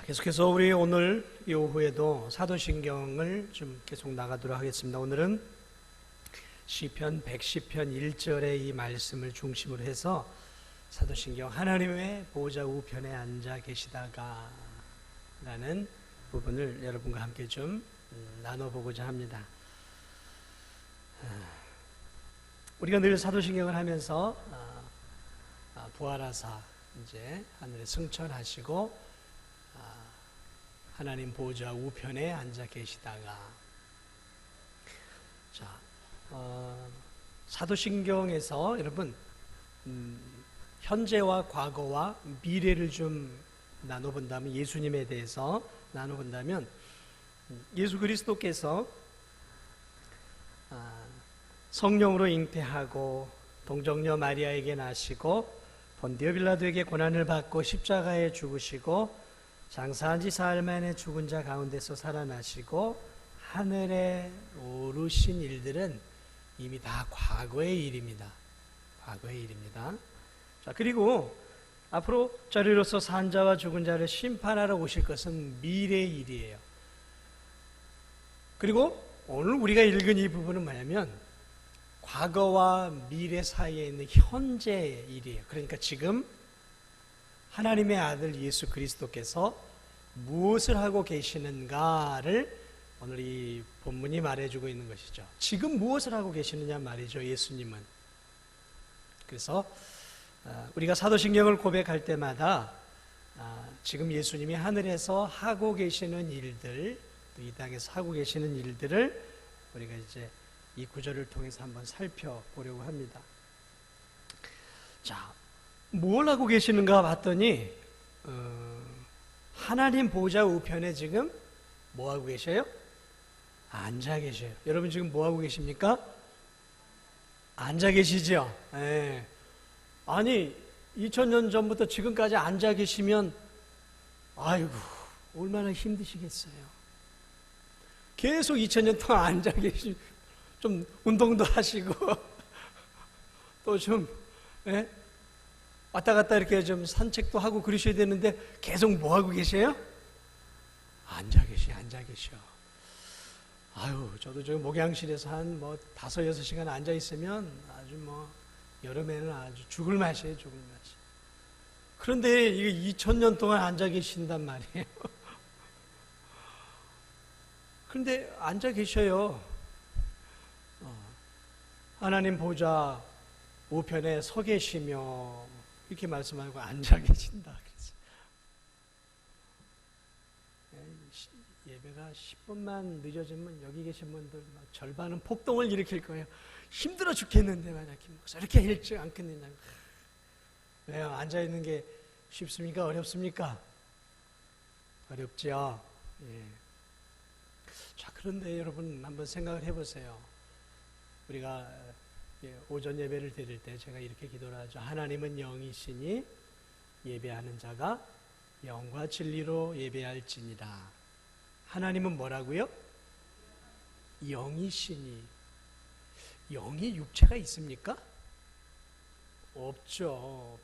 계속해서 우리 오늘 이 오후에도 사도신경을 좀 계속 나가도록 하겠습니다. 오늘은 시편 110편 1절의 이 말씀을 중심으로 해서 사도신경 하나님의 보호자 우편에 앉아 계시다가 라는 부분을 여러분과 함께 좀 나눠보고자 합니다. 우리가 늘 사도신경을 하면서 부활하사 이제 하늘에 승천하시고 하나님 보호자 우편에 앉아 계시다가, 자, 사도신경에서 여러분 현재와 과거와 미래를 좀 나눠본다면, 예수님에 대해서 나눠본다면, 예수 그리스도께서 성령으로 잉태하고 동정녀 마리아에게 나시고 본디오 빌라도에게 고난을 받고 십자가에 죽으시고 장사한 지 사흘 만에 죽은 자 가운데서 살아나시고 하늘에 오르신 일들은 이미 다 과거의 일입니다. 과거의 일입니다. 자, 그리고 앞으로 저리로서 산 자와 죽은 자를 심판하러 오실 것은 미래의 일이에요. 그리고 오늘 우리가 읽은 이 부분은 뭐냐면 과거와 미래 사이에 있는 현재의 일이에요. 그러니까 지금 하나님의 아들 예수 그리스도께서 무엇을 하고 계시는가를 오늘 이 본문이 말해주고 있는 것이죠. 지금 무엇을 하고 계시느냐 말이죠, 예수님은. 그래서 우리가 사도신경을 고백할 때마다 지금 예수님이 하늘에서 하고 계시는 일들, 또 이 땅에서 하고 계시는 일들을 우리가 이제 이 구절을 통해서 한번 살펴보려고 합니다. 자, 뭘 하고 계시는가 봤더니 하나님 보호자 우편에 지금 뭐 하고 계셔요? 앉아 계셔요. 여러분 지금 뭐 하고 계십니까? 앉아 계시죠? 네. 아니 2000년 전부터 지금까지 앉아 계시면 아이고 얼마나 힘드시겠어요. 계속 2000년 동안 앉아 계시, 좀 운동도 하시고 또 좀 왔다 갔다 이렇게 좀 산책도 하고 그러셔야 되는데 계속 뭐 하고 계세요? 앉아 계셔. 아유, 저도 저 목양실에서 한 뭐 5-6시간 앉아 있으면 아주 뭐 여름에는 아주 죽을 맛이에요, 죽을 맛이. 그런데 이게 2000년 동안 앉아 계신단 말이에요. 그런데 앉아 계셔요. 하나님 보호자 우편에 서 계시며 이렇게 말씀하고 앉아 계신다. 예배가 10분만 늦어지면 여기 계신 분들 막 절반은 폭동을 일으킬 거예요. 힘들어 죽겠는데 만약 이렇게 일찍 안 끝내냐고. 왜요? 앉아 있는 게 쉽습니까? 어렵습니까? 어렵죠. 예. 자, 그런데 여러분 한번 생각을 해보세요. 우리가 오전 예배를 드릴 때 제가 이렇게 기도를 하죠. 하나님은 영이시니 예배하는 자가 영과 진리로 예배할지니라. 하나님은 뭐라고요? 영이시니. 영이 육체가 있습니까? 없죠.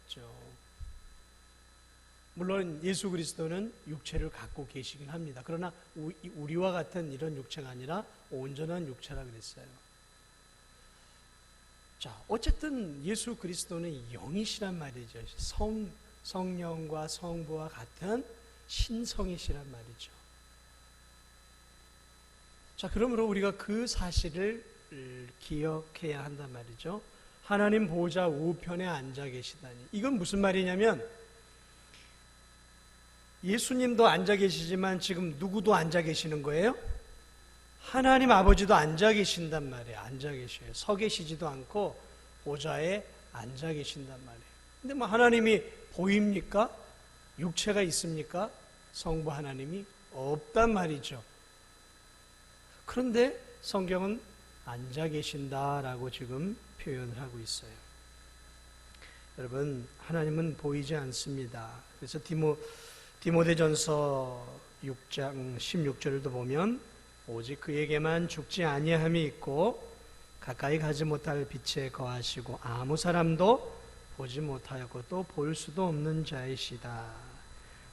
물론 예수 그리스도는 육체를 갖고 계시긴 합니다. 그러나 우리와 같은 이런 육체가 아니라 온전한 육체라 그랬어요. 자, 어쨌든 예수 그리스도는 영이시란 말이죠. 성령과 성부와 같은 신성이시란 말이죠. 자, 그러므로 우리가 그 사실을 기억해야 한단 말이죠. 하나님 보호자 우편에 앉아 계시다니. 이건 무슨 말이냐면 예수님도 앉아 계시지만 지금 누구도 앉아 계시는 거예요? 하나님 아버지도 앉아 계신단 말이에요. 앉아 계셔요. 서 계시지도 않고 보좌에 앉아 계신단 말이에요. 근데 뭐 하나님이 보입니까? 육체가 있습니까? 성부 하나님이 없단 말이죠. 그런데 성경은 앉아 계신다라고 지금 표현을 하고 있어요. 여러분, 하나님은 보이지 않습니다. 그래서 디모데전서 6장 16절도 보면 오직 그에게만 죽지 아니함이 있고 가까이 가지 못할 빛에 거하시고 아무 사람도 보지 못하였고 또 볼 수도 없는 자이시다.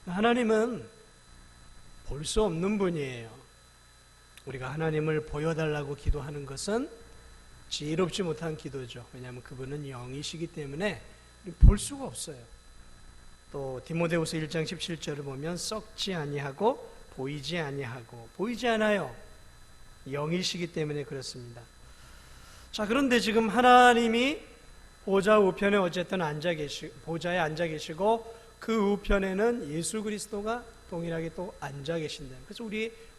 하나님은 볼 수 없는 분이에요. 우리가 하나님을 보여달라고 기도하는 것은 지혜롭지 못한 기도죠. 왜냐하면 그분은 영이시기 때문에 볼 수가 없어요. 또 디모데후서 1장 17절을 보면 썩지 아니하고 보이지 아니하고 보이지 않아요. 영이시기 때문에 그렇습니다. 자, 그런데 지금 하나님이 보좌 우편에 어쨌든 보좌에 앉아 계시고 그 우편에는 예수 그리스도가 동일하게 또 앉아 계신다. 그래서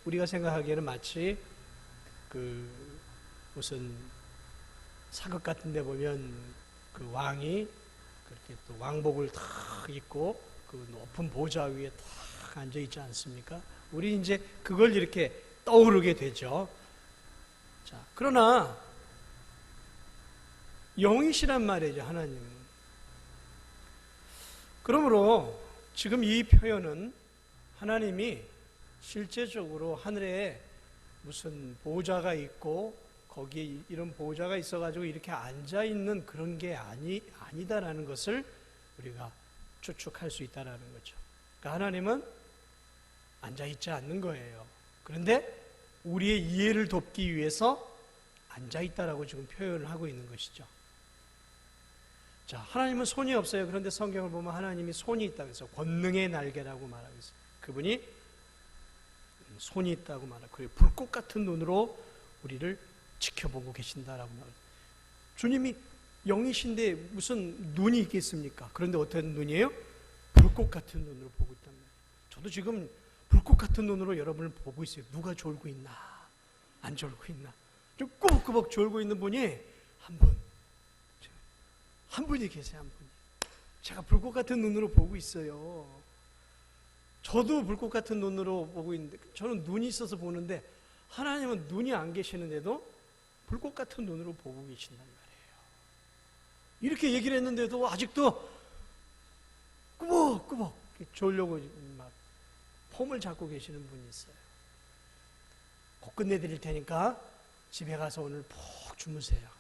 우리가 생각하기에는 마치 그 무슨 사극 같은 데 보면 그 왕이 그렇게 또 왕복을 탁 입고 그 높은 보좌 위에 탁 앉아 있지 않습니까? 우리 이제 그걸 이렇게 떠오르게 되죠. 자, 그러나 영이시란 말이죠, 하나님은. 그러므로 지금 이 표현은 하나님이 실제적으로 하늘에 무슨 보좌가 있고 거기에 이런 보좌가 있어가지고 이렇게 앉아있는 그런 게 아니다라는 것을 우리가 추측할 수 있다는 거죠. 그러니까 하나님은 앉아있지 않는 거예요. 그런데 우리의 이해를 돕기 위해서 앉아있다라고 지금 표현을 하고 있는 것이죠. 자, 하나님은 손이 없어요. 그런데 성경을 보면 하나님이 손이 있다고 해서 권능의 날개라고 말하고 있어요. 그분이 손이 있다고 말하고, 그리고 불꽃 같은 눈으로 우리를 지켜보고 계신다라고 말해요. 주님이 영이신데 무슨 눈이 있겠습니까? 그런데 어떤 눈이에요? 불꽃 같은 눈으로 보고 있단 말이에요. 저도 지금 불꽃 같은 눈으로 여러분을 보고 있어요. 누가 졸고 있나? 안 졸고 있나? 좀 꾸벅꾸벅 졸고 있는 분이 한 분이 계세요. 한 분이. 제가 불꽃 같은 눈으로 보고 있어요. 저도 불꽃 같은 눈으로 보고 있는데, 저는 눈이 있어서 보는데 하나님은 눈이 안 계시는데도 불꽃 같은 눈으로 보고 계신단 말이에요. 이렇게 얘기를 했는데도 아직도 꾸벅꾸벅 졸려고 막 폼을 잡고 계시는 분이 있어요. 곧 끝내드릴 테니까 집에 가서 오늘 푹 주무세요.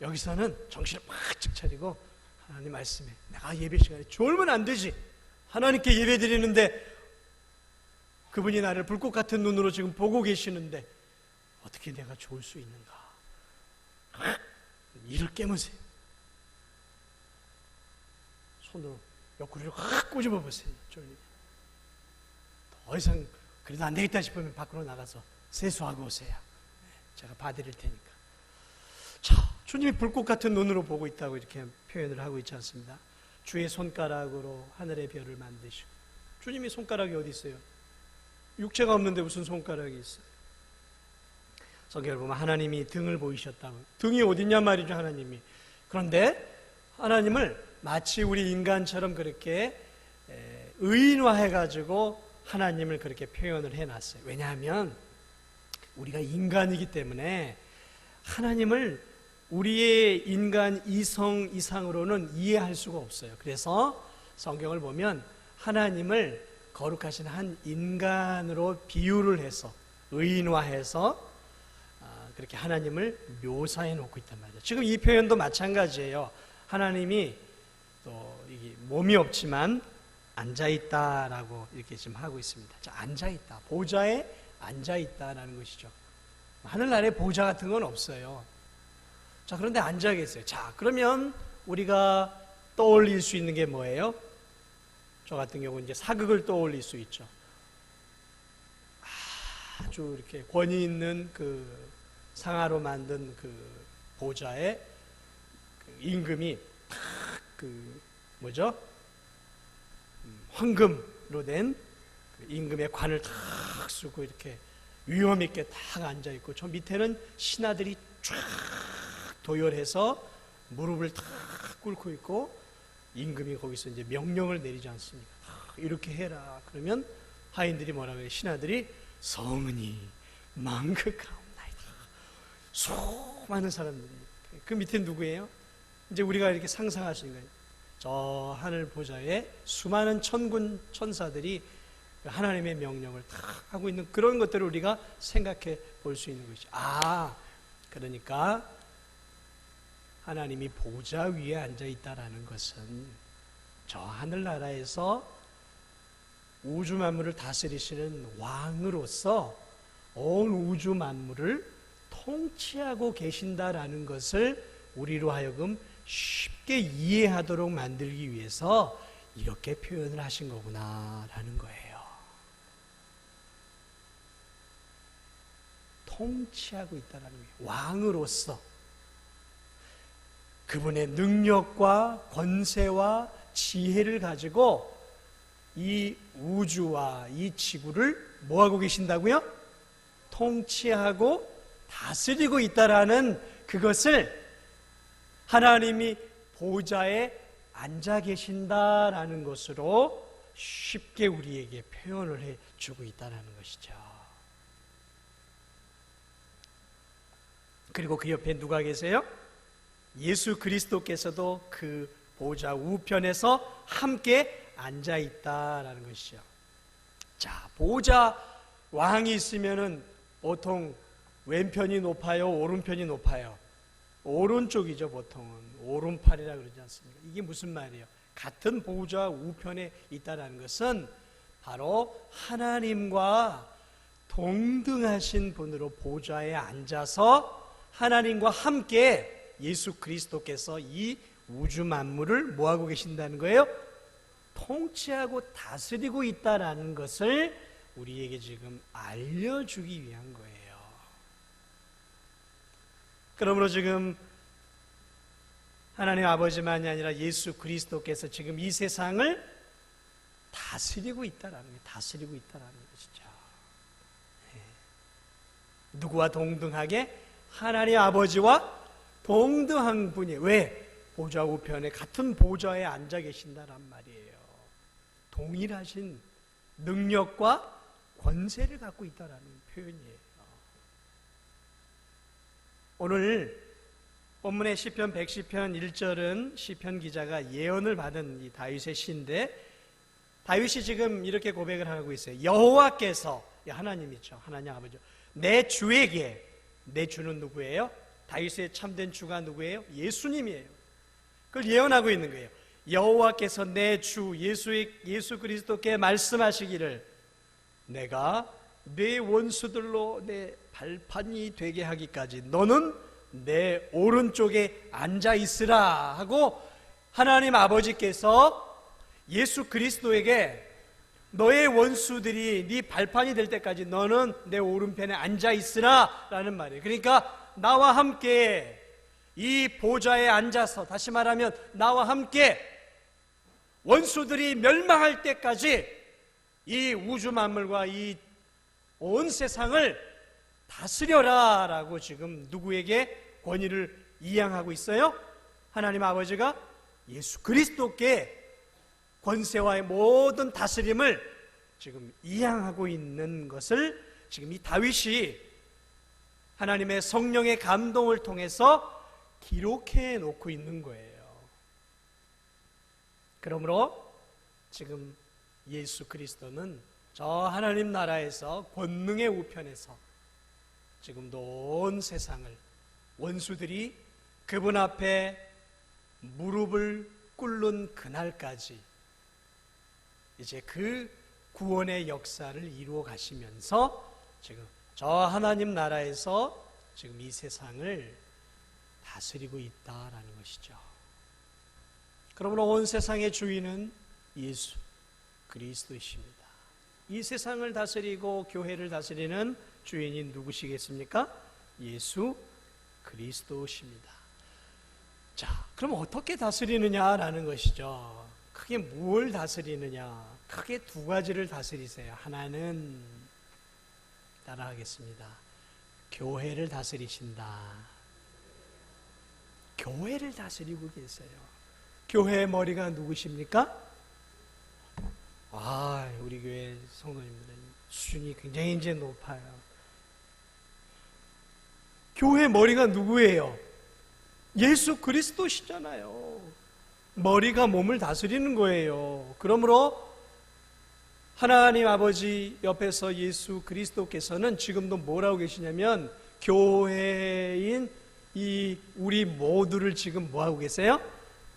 여기서는 정신을 바짝 차리고 하나님 말씀에, 내가 예배 시간에 졸면 안 되지. 하나님께 예배 드리는데 그분이 나를 불꽃 같은 눈으로 지금 보고 계시는데 어떻게 내가 좋을 수 있는가? 이를 깨무세요. 손으로 옆구리를 확 꼬집어 보세요. 더 이상 그래도 안 되겠다 싶으면 밖으로 나가서 세수하고 오세요. 제가 봐드릴 테니까. 자, 주님이 불꽃 같은 눈으로 보고 있다고 이렇게 표현을 하고 있지 않습니다. 주의 손가락으로 하늘의 별을 만드시고. 주님이 손가락이 어디 있어요? 육체가 없는데 무슨 손가락이 있어요? 성경을 보면 하나님이 등을 보이셨다고. 등이 어딨냐 말이죠, 하나님이. 그런데 하나님을 마치 우리 인간처럼 그렇게 의인화해가지고 하나님을 그렇게 표현을 해놨어요. 왜냐하면 우리가 인간이기 때문에 하나님을 우리의 인간 이성 이상으로는 이해할 수가 없어요. 그래서 성경을 보면 하나님을 거룩하신 한 인간으로 비유를 해서 의인화해서 그렇게 하나님을 묘사해 놓고 있단 말이에요. 지금 이 표현도 마찬가지예요. 하나님이 또 이게 몸이 없지만 앉아있다라고 이렇게 지금 하고 있습니다. 자, 앉아있다. 보좌에 앉아있다라는 것이죠. 하늘나라에 보좌 같은 건 없어요. 자, 그런데 앉아 계세요. 자, 그러면 우리가 떠올릴 수 있는 게 뭐예요? 저 같은 경우는 이제 사극을 떠올릴 수 있죠. 아주 이렇게 권위 있는 그 상아로 만든 그 보좌에 그 임금이 그 뭐죠? 황금으로 된 그 임금의 관을 탁 쓰고 이렇게 위험 있게 딱 앉아 있고, 저 밑에는 신하들이 쫙 도열해서 무릎을 탁 꿇고 있고, 임금이 거기서 이제 명령을 내리지 않습니까? 이렇게 해라. 그러면 하인들이 뭐라고 해요? 신하들이 성은이 망극하옵나이다. 수많은 사람들이. 그 밑에 누구예요? 이제 우리가 이렇게 상상할 수 있는 거예요. 저 하늘 보좌에 수많은 천군 천사들이 하나님의 명령을 탁 하고 있는 그런 것들을 우리가 생각해 볼 수 있는 것이죠. 그러니까 하나님이 보좌 위에 앉아 있다라는 것은 저 하늘나라에서 우주 만물을 다스리시는 왕으로서 온 우주 만물을 통치하고 계신다라는 것을 우리로 하여금 쉽게 이해하도록 만들기 위해서 이렇게 표현을 하신 거구나라는 거예요. 통치하고 있다는 거예요. 왕으로서 그분의 능력과 권세와 지혜를 가지고 이 우주와 이 지구를 뭐하고 계신다고요? 통치하고 다스리고 있다라는 그것을 하나님이 보좌에 앉아 계신다라는 것으로 쉽게 우리에게 표현을 해주고 있다는 것이죠. 그리고 그 옆에 누가 계세요? 예수 그리스도께서도 그 보좌 우편에서 함께 앉아 있다라는 것이죠. 자, 보좌 왕이 있으면은 보통 왼편이 높아요, 오른편이 높아요? 오른쪽이죠. 보통은 오른팔이라 그러지 않습니까? 이게 무슨 말이에요? 같은 보좌 우편에 있다는 것은 바로 하나님과 동등하신 분으로 보좌에 앉아서 하나님과 함께 예수 그리스도께서 이 우주 만물을 뭐하고 계신다는 거예요? 통치하고 다스리고 있다는 것을 우리에게 지금 알려주기 위한 거예요. 그러므로 지금 하나님 아버지만이 아니라 예수 그리스도께서 지금 이 세상을 다스리고 있다는 거예요. 다스리고 있다는 것이죠. 누구와 동등하게? 하나님 아버지와 동등한 분이 왜? 보좌 우편에 같은 보좌에 앉아 계신다란 말이에요. 동일하신 능력과 권세를 갖고 있다는 표현이에요. 오늘 본문의 시편 110편 1절은 시편 기자가 예언을 받은 이 다윗의 시인데 다윗이 지금 이렇게 고백을 하고 있어요. 여호와께서, 하나님이죠. 하나님 아버지. 내 주에게, 내 주는 누구예요? 다윗의 참된 주가 누구예요? 예수님이에요. 그걸 예언하고 있는 거예요. 여호와께서 내 주 예수 그리스도께 말씀하시기를 내가 내 원수들로 내 발판이 되게 하기까지 너는 내 오른쪽에 앉아 있으라 하고 하나님 아버지께서 예수 그리스도에게 너의 원수들이 네 발판이 될 때까지 너는 내 오른편에 앉아 있으라 라는 말이에요. 그러니까 나와 함께 이 보좌에 앉아서, 다시 말하면 나와 함께 원수들이 멸망할 때까지 이 우주 만물과 이 온 세상을 다스려라 라고 지금 누구에게 권위를 이양하고 있어요? 하나님 아버지가 예수 그리스도께 권세와의 모든 다스림을 지금 이양하고 있는 것을 지금 이 다윗이 하나님의 성령의 감동을 통해서 기록해 놓고 있는 거예요. 그러므로 지금 예수 그리스도는 저 하나님 나라에서 권능의 우편에서 지금도 온 세상을 원수들이 그분 앞에 무릎을 꿇는 그날까지 이제 그 구원의 역사를 이루어 가시면서 지금 저 하나님 나라에서 지금 이 세상을 다스리고 있다라는 것이죠. 그러므로 온 세상의 주인은 예수 그리스도이십니다. 이 세상을 다스리고 교회를 다스리는 주인이 누구시겠습니까? 예수 그리스도십니다. 자, 그럼 어떻게 다스리느냐라는 것이죠. 크게 뭘 다스리느냐? 크게 두 가지를 다스리세요. 하나는 따라하겠습니다. 교회를 다스리신다. 교회를 다스리고 계세요. 교회의 머리가 누구십니까? 우리 교회 성도님들은 수준이 굉장히 이제 높아요. 교회 머리가 누구예요? 예수 그리스도시잖아요. 머리가 몸을 다스리는 거예요. 그러므로 하나님 아버지 옆에서 예수 그리스도께서는 지금도 뭐라고 계시냐면 교회인 이 우리 모두를 지금 뭐하고 계세요?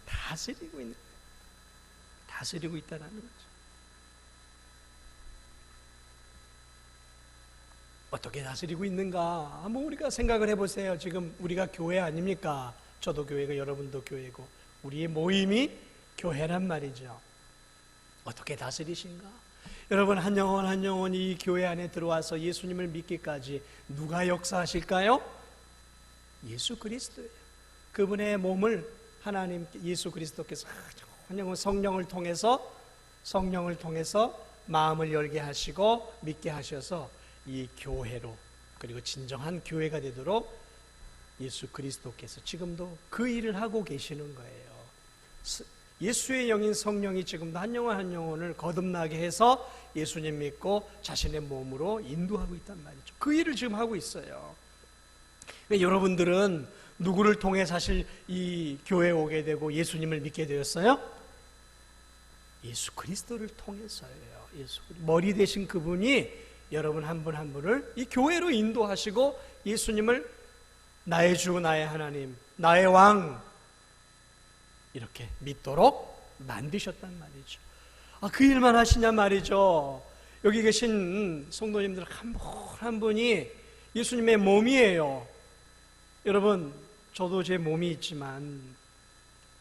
다스리고 있다는 거죠. 어떻게 다스리고 있는가? 한번 우리가 생각을 해보세요. 지금 우리가 교회 아닙니까? 저도 교회고 여러분도 교회고 우리의 모임이 교회란 말이죠. 어떻게 다스리신가? 여러분, 한 영혼 한 영혼이 이 교회 안에 들어와서 예수님을 믿기까지 누가 역사하실까요? 예수 그리스도예요. 그분의 몸을 하나님 예수 그리스도께서 한 영혼 성령을 통해서 마음을 열게 하시고 믿게 하셔서 이 교회로, 그리고 진정한 교회가 되도록 예수 그리스도께서 지금도 그 일을 하고 계시는 거예요. 예수의 영인 성령이 지금도 한 영혼 한 영혼을 거듭나게 해서 예수님 믿고 자신의 몸으로 인도하고 있단 말이죠. 그 일을 지금 하고 있어요. 여러분들은 누구를 통해 사실 이 교회에 오게 되고 예수님을 믿게 되었어요? 예수 그리스도를 통해서예요. 머리 되신 그분이 여러분 한 분 한 분을 이 교회로 인도하시고 예수님을 나의 주, 나의 하나님, 나의 왕 이렇게 믿도록 만드셨단 말이죠. 그 일만 하시냐 말이죠. 여기 계신 성도님들 한 분 한 분이 예수님의 몸이에요. 여러분, 저도 제 몸이 있지만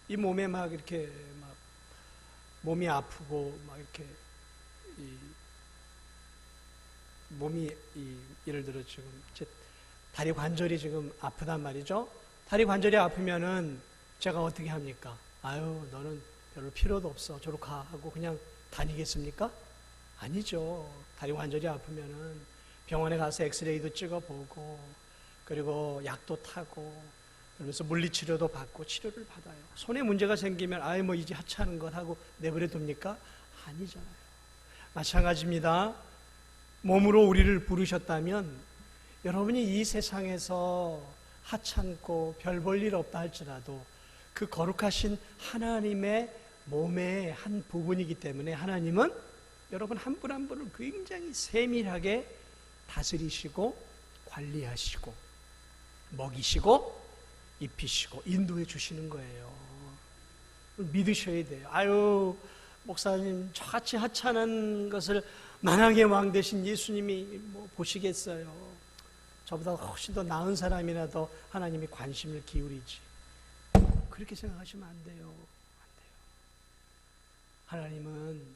이 몸에 막 이렇게 막 몸이 아프고 막 이렇게 몸이 예를 들어 지금 제 다리 관절이 지금 아프단 말이죠. 다리 관절이 아프면은 제가 어떻게 합니까? 아유, 너는 별로 필요도 없어. 저로 가 하고 그냥 다니겠습니까? 아니죠. 다리 관절이 아프면은 병원에 가서 엑스레이도 찍어보고 그리고 약도 타고 그러면서 물리치료도 받고 치료를 받아요. 손에 문제가 생기면 아유 뭐 이제 하찮은 것 하고 내버려 둡니까? 아니잖아요. 마찬가지입니다. 몸으로 우리를 부르셨다면 여러분이 이 세상에서 하찮고 별 볼 일 없다 할지라도 그 거룩하신 하나님의 몸의 한 부분이기 때문에 하나님은 여러분 한 분 한 분을 굉장히 세밀하게 다스리시고 관리하시고 먹이시고 입히시고 인도해 주시는 거예요. 믿으셔야 돼요. 아유, 목사님 저같이 하찮은 것을 만왕의 왕 되신 예수님이 뭐 보시겠어요. 저보다 훨씬 더 나은 사람이라도 하나님이 관심을 기울이지. 그렇게 생각하시면 안 돼요. 하나님은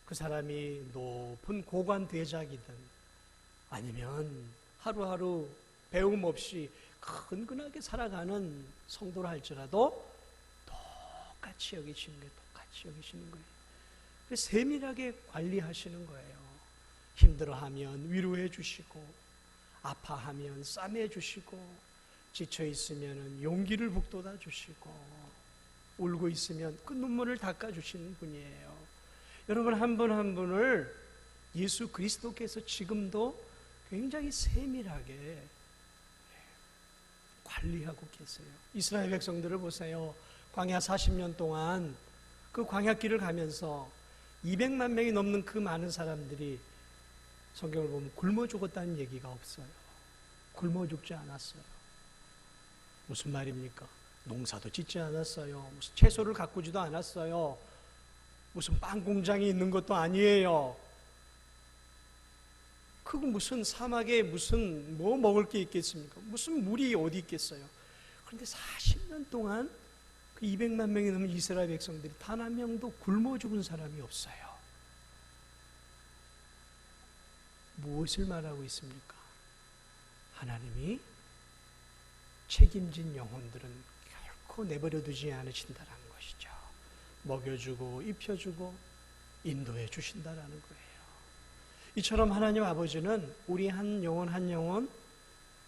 그 사람이 높은 고관 대작이든 아니면 하루하루 배움 없이 근근하게 살아가는 성도라 할지라도 똑같이 여기시는 거예요. 그래서 세밀하게 관리하시는 거예요. 힘들어하면 위로해 주시고 아파하면 싸매 주시고 지쳐 있으면 용기를 북돋아 주시고 울고 있으면 그 눈물을 닦아 주시는 분이에요. 여러분 한 분 한 분을 예수 그리스도께서 지금도 굉장히 세밀하게 관리하고 계세요. 이스라엘 백성들을 보세요. 광야 40년 동안 그 광야길을 가면서 200만 명이 넘는 그 많은 사람들이 성경을 보면 굶어 죽었다는 얘기가 없어요. 굶어 죽지 않았어요. 무슨 말입니까? 농사도 짓지 않았어요. 무슨 채소를 가꾸지도 않았어요. 무슨 빵 공장이 있는 것도 아니에요. 그거 무슨 사막에 무슨 뭐 먹을 게 있겠습니까? 무슨 물이 어디 있겠어요? 그런데 40년 동안 그 200만 명이 넘는 이스라엘 백성들이 단 한 명도 굶어 죽은 사람이 없어요. 무엇을 말하고 있습니까? 하나님이 책임진 영혼들은 결코 내버려 두지 않으신다라는 것이죠. 먹여주고 입혀주고 인도해 주신다라는 거예요. 이처럼 하나님 아버지는 우리 한 영혼 한 영혼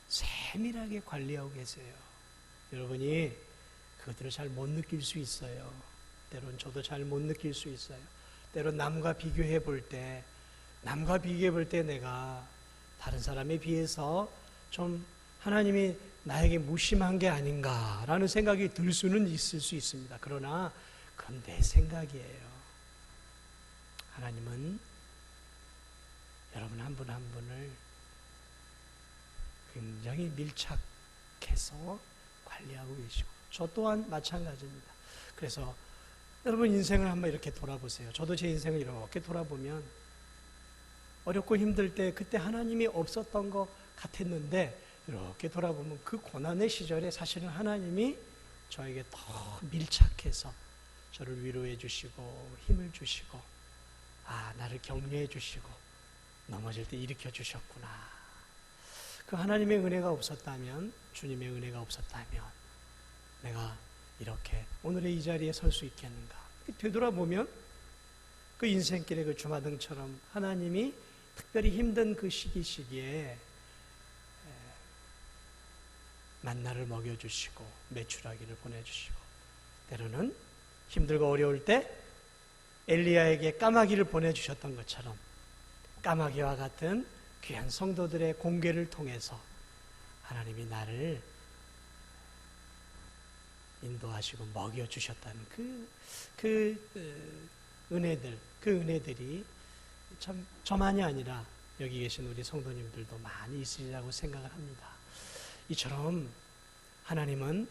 세밀하게 관리하고 계세요. 여러분이 그것들을 잘 못 느낄 수 있어요. 때론 저도 잘 못 느낄 수 있어요. 때론 남과 비교해 볼 때 내가 다른 사람에 비해서 좀 하나님이 나에게 무심한 게 아닌가라는 생각이 들 수는 있을 수 있습니다. 그러나 그건 내 생각이에요. 하나님은 여러분 한 분 한 분을 굉장히 밀착해서 관리하고 계시고 저 또한 마찬가지입니다. 그래서 여러분 인생을 한번 이렇게 돌아보세요. 저도 제 인생을 이렇게 돌아보면 어렵고 힘들 때 그때 하나님이 없었던 것 같았는데 이렇게 돌아보면 그 고난의 시절에 사실은 하나님이 저에게 더 밀착해서 저를 위로해 주시고 힘을 주시고 나를 격려해 주시고 넘어질 때 일으켜 주셨구나. 그 하나님의 은혜가 없었다면, 주님의 은혜가 없었다면 내가 이렇게 오늘의 이 자리에 설 수 있겠는가. 되돌아보면 그 인생길의 그 주마등처럼 하나님이 특별히 힘든 그 시기에 만나를 먹여주시고 메추라기를 보내주시고, 때로는 힘들고 어려울 때 엘리야에게 까마귀를 보내주셨던 것처럼 까마귀와 같은 귀한 성도들의 공개를 통해서 하나님이 나를 인도하시고 먹여주셨다는 그 은혜들이 참 저만이 아니라 여기 계신 우리 성도님들도 많이 있으리라고 생각을 합니다. 이처럼 하나님은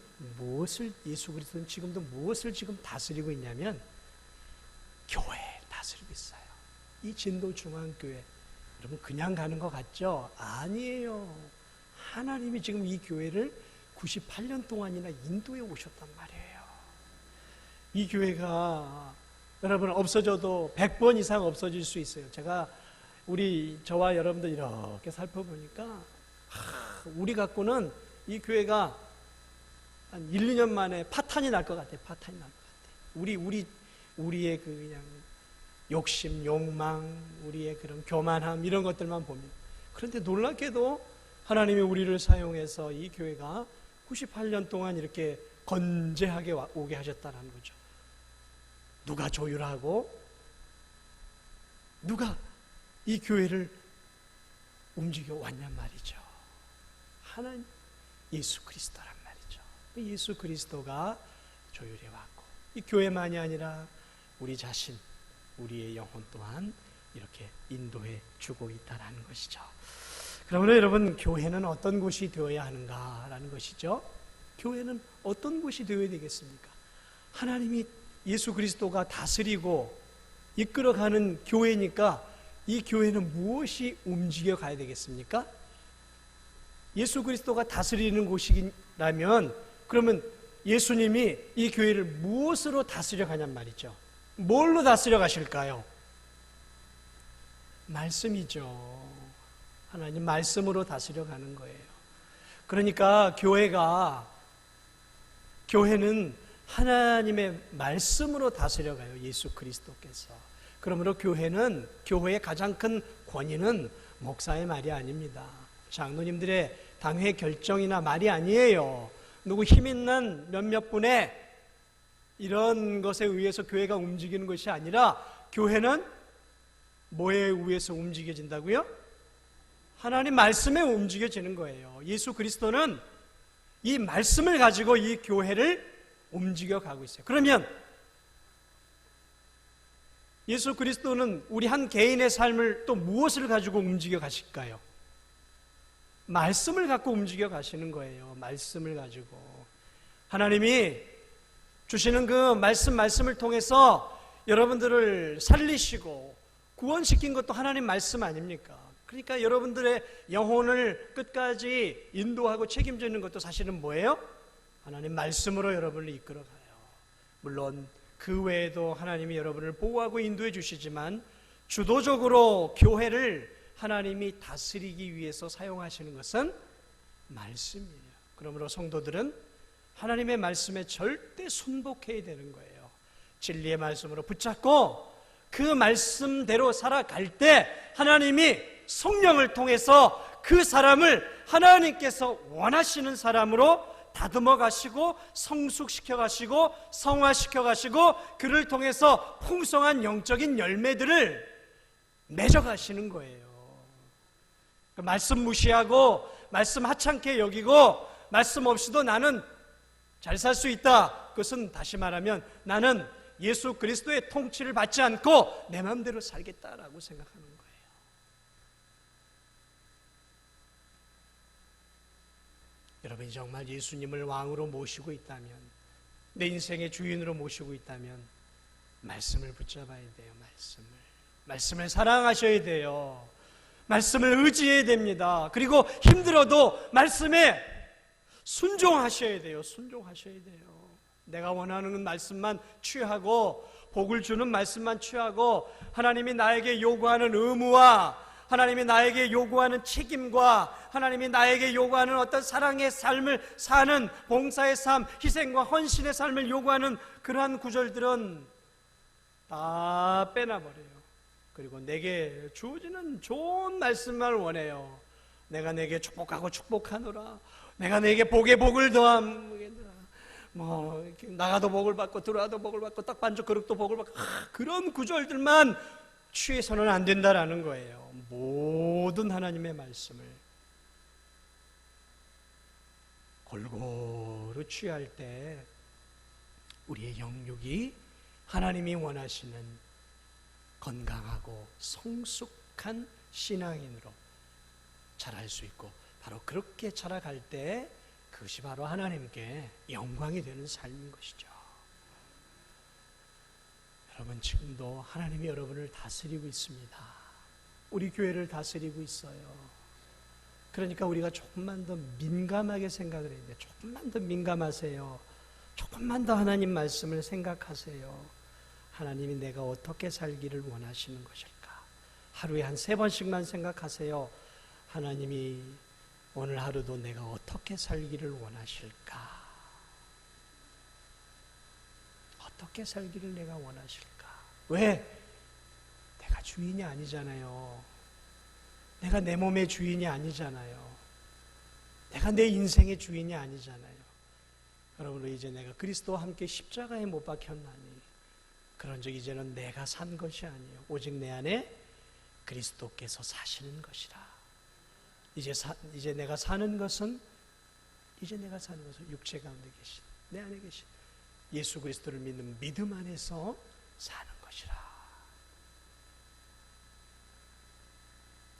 예수 그리스도는 지금도 무엇을 지금 다스리고 있냐면 교회를 다스리고 있어요. 이 진도중앙교회, 여러분 그냥 가는 것 같죠? 아니에요. 하나님이 지금 이 교회를 98년 동안이나 인도해 오셨단 말이에요. 이 교회가 여러분 없어져도 100번 이상 없어질 수 있어요. 저와 여러분들 이렇게 살펴보니까 우리 갖고는 이 교회가 한 1, 2년 만에 파탄이 날 것 같아요. 파탄이 날 것 같아요. 우리의 그 그냥 욕심, 욕망, 우리의 그런 교만함 이런 것들만 보면. 그런데 놀랍게도 하나님이 우리를 사용해서 이 교회가 98년 동안 이렇게 건재하게 오게 하셨다는 거죠. 누가 조율하고 누가 이 교회를 움직여 왔냔 말이죠. 하나님 예수 그리스도란 말이죠. 예수 그리스도가 조율해 왔고, 이 교회만이 아니라 우리 자신, 우리의 영혼 또한 이렇게 인도해 주고 있다는 것이죠. 그러므로 여러분, 교회는 어떤 곳이 되어야 하는가라는 것이죠. 교회는 어떤 곳이 되어야 되겠습니까? 하나님이 예수 그리스도가 다스리고 이끌어가는 교회니까 이 교회는 무엇이 움직여 가야 되겠습니까? 예수 그리스도가 다스리는 곳이라면 그러면 예수님이 이 교회를 무엇으로 다스려 가냔 말이죠. 뭘로 다스려 가실까요? 말씀이죠. 하나님 말씀으로 다스려 가는 거예요. 그러니까 교회는 하나님의 말씀으로 다스려 가요. 예수 그리스도께서. 그러므로 교회의 가장 큰 권위는 목사의 말이 아닙니다. 장로님들의 당회 결정이나 말이 아니에요. 누구 힘 있는 몇몇 분의 이런 것에 의해서 교회가 움직이는 것이 아니라, 교회는 뭐에 의해서 움직여진다고요? 하나님 말씀에 움직여지는 거예요. 예수 그리스도는 이 말씀을 가지고 이 교회를 움직여 가고 있어요. 그러면 예수 그리스도는 우리 한 개인의 삶을 또 무엇을 가지고 움직여 가실까요? 말씀을 갖고 움직여 가시는 거예요. 말씀을 가지고. 하나님이 주시는 그 말씀을 통해서 여러분들을 살리시고 구원시킨 것도 하나님 말씀 아닙니까? 그러니까 여러분들의 영혼을 끝까지 인도하고 책임져 있는 것도 사실은 뭐예요? 하나님 말씀으로 여러분을 이끌어가요. 물론 그 외에도 하나님이 여러분을 보호하고 인도해 주시지만 주도적으로 교회를 하나님이 다스리기 위해서 사용하시는 것은 말씀이에요. 그러므로 성도들은 하나님의 말씀에 절대 순복해야 되는 거예요. 진리의 말씀으로 붙잡고 그 말씀대로 살아갈 때 하나님이 성령을 통해서 그 사람을 하나님께서 원하시는 사람으로 다듬어 가시고 성숙시켜 가시고 성화시켜 가시고 그를 통해서 풍성한 영적인 열매들을 맺어 가시는 거예요. 말씀 무시하고 말씀 하찮게 여기고 말씀 없이도 나는 잘 살 수 있다. 그것은 다시 말하면 나는 예수 그리스도의 통치를 받지 않고 내 마음대로 살겠다라고 생각하는 거예요. 여러분이 정말 예수님을 왕으로 모시고 있다면, 내 인생의 주인으로 모시고 있다면 말씀을 붙잡아야 돼요. 말씀을 사랑하셔야 돼요. 말씀을 의지해야 됩니다. 그리고 힘들어도 말씀에 순종하셔야 돼요. 순종하셔야 돼요. 내가 원하는 말씀만 취하고 복을 주는 말씀만 취하고 하나님이 나에게 요구하는 의무와 하나님이 나에게 요구하는 책임과 하나님이 나에게 요구하는 어떤 사랑의 삶을 사는 봉사의 삶, 희생과 헌신의 삶을 요구하는 그러한 구절들은 다 빼놔버려요. 그리고 내게 주어지는 좋은 말씀만 원해요. 내가 내게 축복하고 축복하노라. 내가 내게 복에 복을 더하노라. 나가도 복을 받고 들어와도 복을 받고 떡반죽 그릇도 복을 받고 그런 구절들만 취해서는 안 된다라는 거예요. 모든 하나님의 말씀을 골고루 취할 때 우리의 영육이 하나님이 원하시는 건강하고 성숙한 신앙인으로 자랄 수 있고, 바로 그렇게 자라갈 때 그것이 바로 하나님께 영광이 되는 삶인 것이죠. 여러분, 지금도 하나님이 여러분을 다스리고 있습니다. 우리 교회를 다스리고 있어요. 그러니까 우리가 조금만 더 민감하게 생각을 해야 돼요. 조금만 더 민감하세요. 조금만 더 하나님 말씀을 생각하세요. 하나님이 내가 어떻게 살기를 원하시는 것일까? 하루에 한 3번씩만 생각하세요. 하나님이 오늘 하루도 내가 어떻게 살기를 원하실까? 어떻게 살기를 내가 원하실까? 왜? 내가 주인이 아니잖아요. 내가 내 몸의 주인이 아니잖아요. 내가 내 인생의 주인이 아니잖아요. 여러분, 이제 내가 그리스도와 함께 십자가에 못 박혔나니 그런즉 이제는 내가 산 것이 아니요 오직 내 안에 그리스도께서 사시는 것이라. 이제 내가 사는 것은 육체 가운데 계신 내 안에 계신 예수 그리스도를 믿는 믿음 안에서 사는 것이라.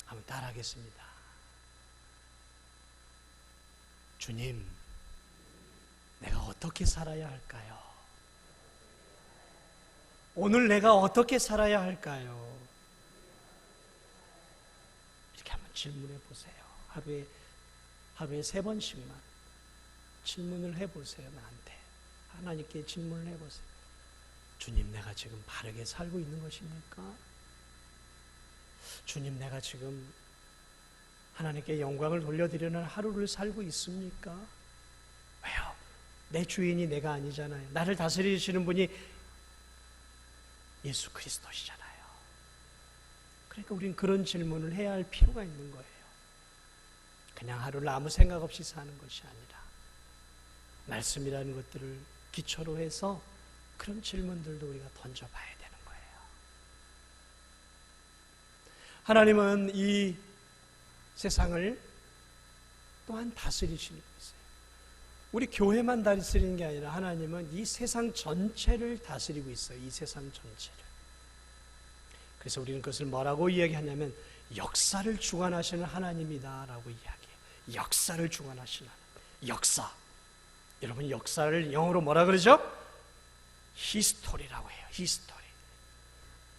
한번 따라하겠습니다. 주님, 내가 어떻게 살아야 할까요? 오늘 내가 어떻게 살아야 할까요? 이렇게 한번 질문해 보세요. 하루에 3번씩만 질문을 해보세요. 나한테 하나님께 질문을 해보세요. 주님, 내가 지금 바르게 살고 있는 것입니까? 주님, 내가 지금 하나님께 영광을 돌려드리는 하루를 살고 있습니까? 왜요? 내 주인이 내가 아니잖아요. 나를 다스리시는 분이 예수 그리스도시잖아요. 그러니까 우리는 그런 질문을 해야 할 필요가 있는 거예요. 그냥 하루를 아무 생각 없이 사는 것이 아니라 말씀이라는 것들을 기초로 해서 그런 질문들도 우리가 던져봐야 되는 거예요. 하나님은 이 세상을 또한 다스리시는 거예요. 우리 교회만 다스리는 게 아니라 하나님은 이 세상 전체를 다스리고 있어요. 이 세상 전체를. 그래서 우리는 그것을 뭐라고 이야기하냐면 역사를 주관하시는 하나님이다라고 이야기해요. 역사를 주관하시는 하나님. 역사. 여러분, 역사를 영어로 뭐라 그러죠? 히스토리라고 해요. 히스토리.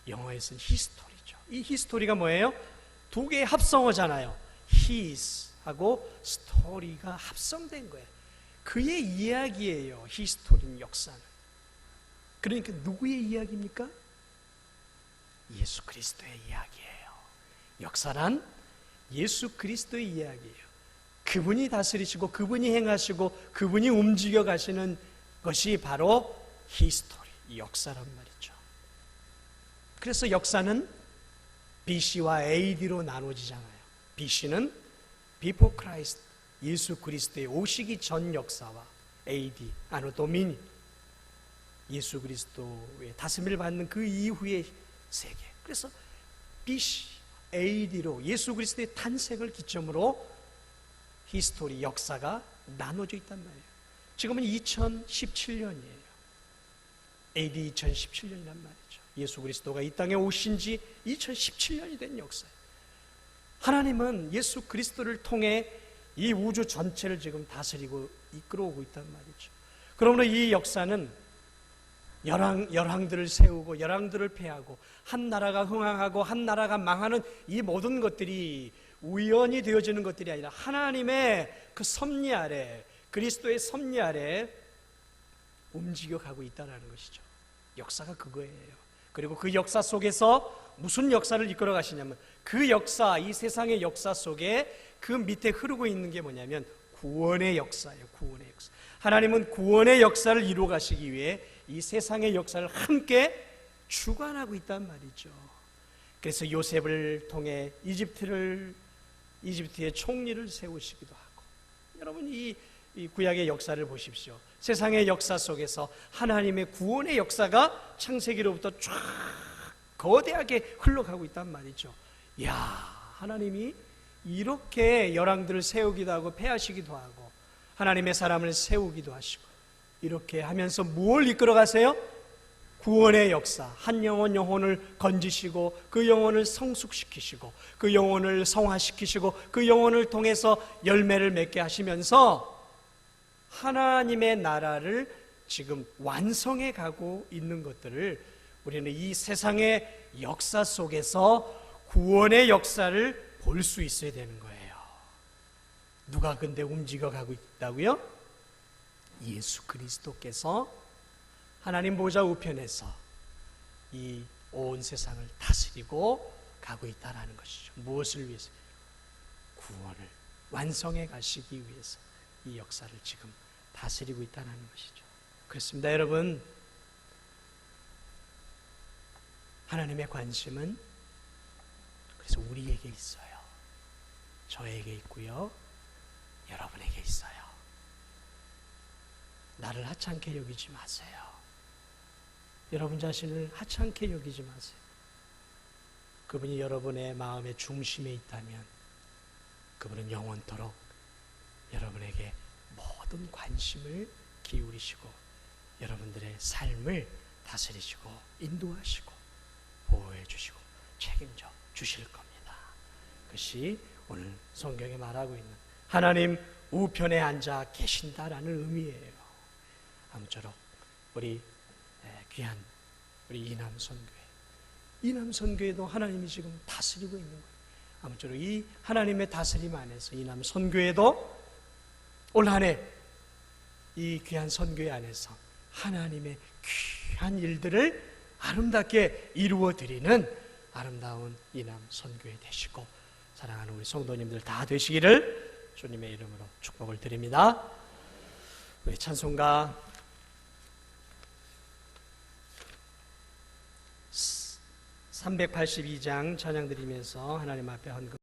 영어에서는 히스토리죠. 이 히스토리가 뭐예요? 두 개의 합성어잖아요. his하고 스토리가 합성된 거예요. 그의 이야기예요. 히스토리는, 역사는. 그러니까 누구의 이야기입니까? 예수 그리스도의 이야기예요. 역사란 예수 그리스도의 이야기예요. 그분이 다스리시고 그분이 행하시고 그분이 움직여 가시는 것이 바로 히스토리, 역사란 말이죠. 그래서 역사는 BC와 AD로 나눠지잖아요. BC는 Before Christ, 예수 그리스도의 오시기 전 역사와 AD, 아노 도미니, 예수 그리스도의 다스림을 받는 그 이후의 세계. 그래서 BC, AD로 예수 그리스도의 탄생을 기점으로 히스토리, 역사가 나눠져 있단 말이에요. 지금은 2017년이에요. AD 2017년이란 말이죠. 예수 그리스도가 이 땅에 오신 지 2017년이 된 역사예요. 하나님은 예수 그리스도를 통해 이 우주 전체를 지금 다스리고 이끌어오고 있단 말이죠. 그러므로 이 역사는 열왕들을 세우고 열왕들을 패하고 한 나라가 흥황하고 한 나라가 망하는 이 모든 것들이 우연히 되어지는 것들이 아니라 하나님의 그 섭리 아래, 그리스도의 섭리 아래 움직여가고 있다는 것이죠. 역사가 그거예요. 그리고 그 역사 속에서 무슨 역사를 이끌어 가시냐면 그 역사, 이 세상의 역사 속에 그 밑에 흐르고 있는 게 뭐냐면 구원의 역사예요. 구원의 역사. 하나님은 구원의 역사를 이루어 가시기 위해 이 세상의 역사를 함께 주관하고 있단 말이죠. 그래서 요셉을 통해 이집트의 총리를 세우시기도 하고, 여러분 이 구약의 역사를 보십시오. 세상의 역사 속에서 하나님의 구원의 역사가 창세기로부터 쫙 거대하게 흘러가고 있단 말이죠. 이야, 하나님이 이렇게 열왕들을 세우기도 하고 패하시기도 하고 하나님의 사람을 세우기도 하시고 이렇게 하면서 뭘 이끌어 가세요? 구원의 역사, 한 영혼을 건지시고 그 영혼을 성숙시키시고 그 영혼을 성화시키시고 그 영혼을 통해서 열매를 맺게 하시면서 하나님의 나라를 지금 완성해 가고 있는 것들을 우리는 이 세상의 역사 속에서 구원의 역사를 볼 수 있어야 되는 거예요. 누가 근데 움직여 가고 있다고요? 예수 그리스도께서 하나님 보좌 우편에서 이 온 세상을 다스리고 가고 있다는 것이죠. 무엇을 위해서? 구원을 완성해 가시기 위해서 이 역사를 지금 다스리고 있다는 것이죠. 그렇습니다, 여러분. 하나님의 관심은 그래서 우리에게 있어요. 저에게 있고요, 여러분에게 있어요. 나를 하찮게 여기지 마세요. 여러분 자신을 하찮게 여기지 마세요. 그분이 여러분의 마음의 중심에 있다면 그분은 영원토록 여러분에게 모든 관심을 기울이시고 여러분들의 삶을 다스리시고 인도하시고 보호해 주시고 책임져 주실 겁니다. 그것이 오늘 성경에 말하고 있는 하나님 우편에 앉아 계신다라는 의미예요. 아무쪼록 우리 귀한 우리 이남선교회도 하나님이 지금 다스리고 있는 거예요. 아무쪼록 이 하나님의 다스림 안에서 이남선교회도 올 한 해 이 귀한 선교회 안에서 하나님의 귀한 일들을 아름답게 이루어 드리는 아름다운 이남선교회 되시고 사랑하는 우리 성도님들 다 되시기를 주님의 이름으로 축복을 드립니다. 우리 찬송가 382장 찬양 드리면서 하나님 앞에 헌금